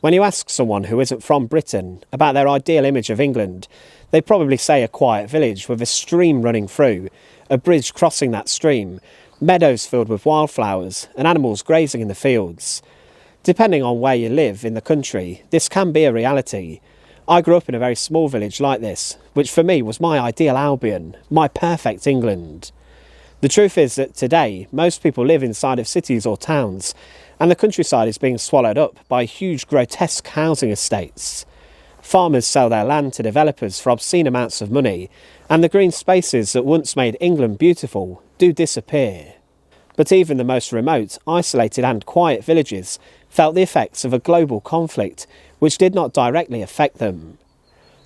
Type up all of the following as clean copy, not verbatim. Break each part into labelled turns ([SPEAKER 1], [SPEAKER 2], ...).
[SPEAKER 1] When you ask someone who isn't from Britain about their ideal image of England, they probably say a quiet village with a stream running through, a bridge crossing that stream, meadows filled with wildflowers, and animals grazing in the fields. Depending on where you live in the country, this can be a reality. I grew up in a very small village like this, which for me was my ideal Albion, my perfect England. The truth is that today, most people live inside of cities or towns, and the countryside is being swallowed up by huge grotesque housing estates. Farmers sell their land to developers for obscene amounts of money, and the green spaces that once made England beautiful do disappear. But even the most remote, isolated and quiet villages felt the effects of a global conflict which did not directly affect them.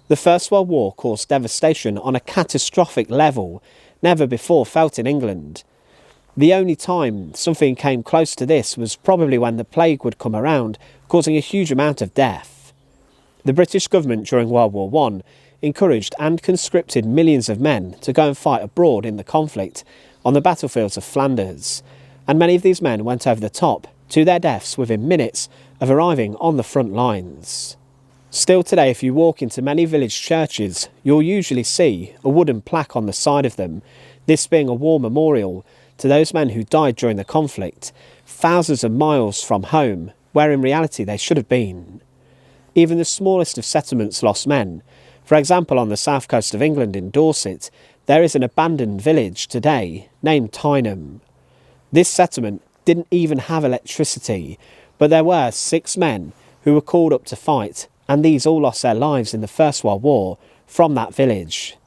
[SPEAKER 1] The First World War caused devastation on a catastrophic level never before felt in England. The only time something came close to this was probably when the plague would come around, causing a huge amount of death. The British government during World War I encouraged and conscripted millions of men to go and fight abroad in the conflict on the battlefields of Flanders, and many of these men went over the top to their deaths within minutes of arriving on the front lines. Still today, if you walk into many village churches, you'll usually see a wooden plaque on the side of them, this being a war memorial to those men who died during the conflict, thousands of miles from home, where in reality they should have been. Even the smallest of settlements lost men. For example, on the south coast of England in Dorset, there is an abandoned village today named Tyneham. This settlement didn't even have electricity, but there were 6 men who were called up to fight, and these all lost their lives in the First World War from that village.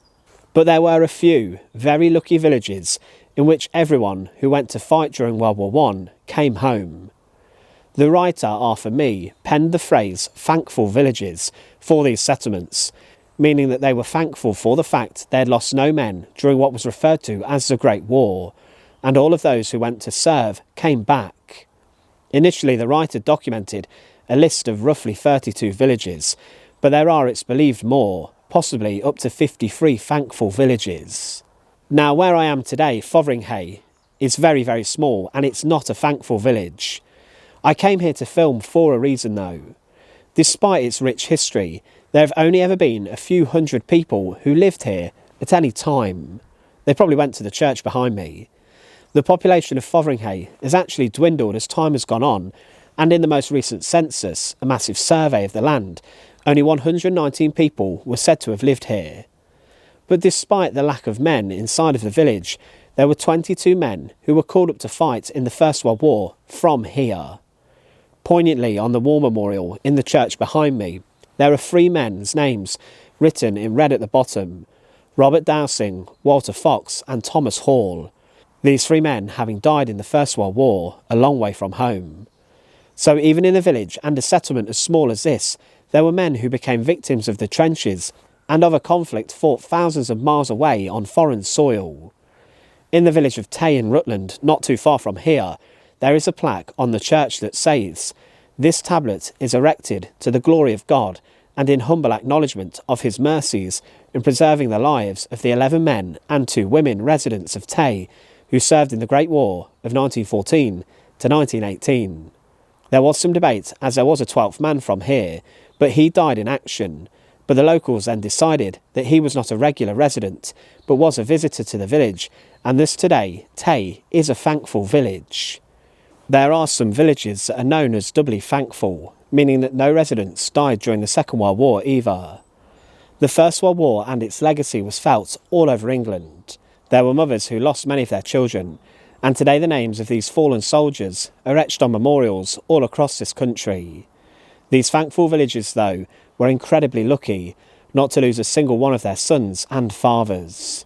[SPEAKER 1] But there were a few very lucky villages in which everyone who went to fight during World War I came home. The writer Arthur Mee penned the phrase "thankful villages" for these settlements, meaning that they were thankful for the fact they had lost no men during what was referred to as the Great War, and all of those who went to serve came back. Initially, the writer documented a list of roughly 32 villages, but there are, it's believed, more, possibly up to 53 thankful villages. Now, where I am today, Fotheringhay, is very, very small, and it's not a thankful village. I came here to film for a reason, though. Despite its rich history, there have only ever been a few hundred people who lived here at any time. They probably went to the church behind me. The population of Fotheringhay has actually dwindled as time has gone on, and in the most recent census, a massive survey of the land, only 119 people were said to have lived here. But despite the lack of men inside of the village, there were 22 men who were called up to fight in the First World War from here. Poignantly, on the war memorial in the church behind me, there are 3 men's names written in red at the bottom: Robert Dowsing, Walter Fox and Thomas Hall. These 3 men having died in the First World War a long way from home. So even in a village and a settlement as small as this, there were men who became victims of the trenches and of a conflict fought thousands of miles away on foreign soil. In the village of Tay in Rutland, not too far from here, there is a plaque on the church that says, "This tablet is erected to the glory of God and in humble acknowledgement of his mercies in preserving the lives of the 11 men and 2 women residents of Tay who served in the Great War of 1914 to 1918. There was some debate as there was a 12th man from here, but he died in action. But the locals then decided that he was not a regular resident, but was a visitor to the village, and thus today, Tay is a thankful village. There are some villages that are known as doubly thankful, meaning that no residents died during the Second World War either. The First World War and its legacy was felt all over England. There were mothers who lost many of their children, and today the names of these fallen soldiers are etched on memorials all across this country. These thankful villages, though, were incredibly lucky not to lose a single one of their sons and fathers.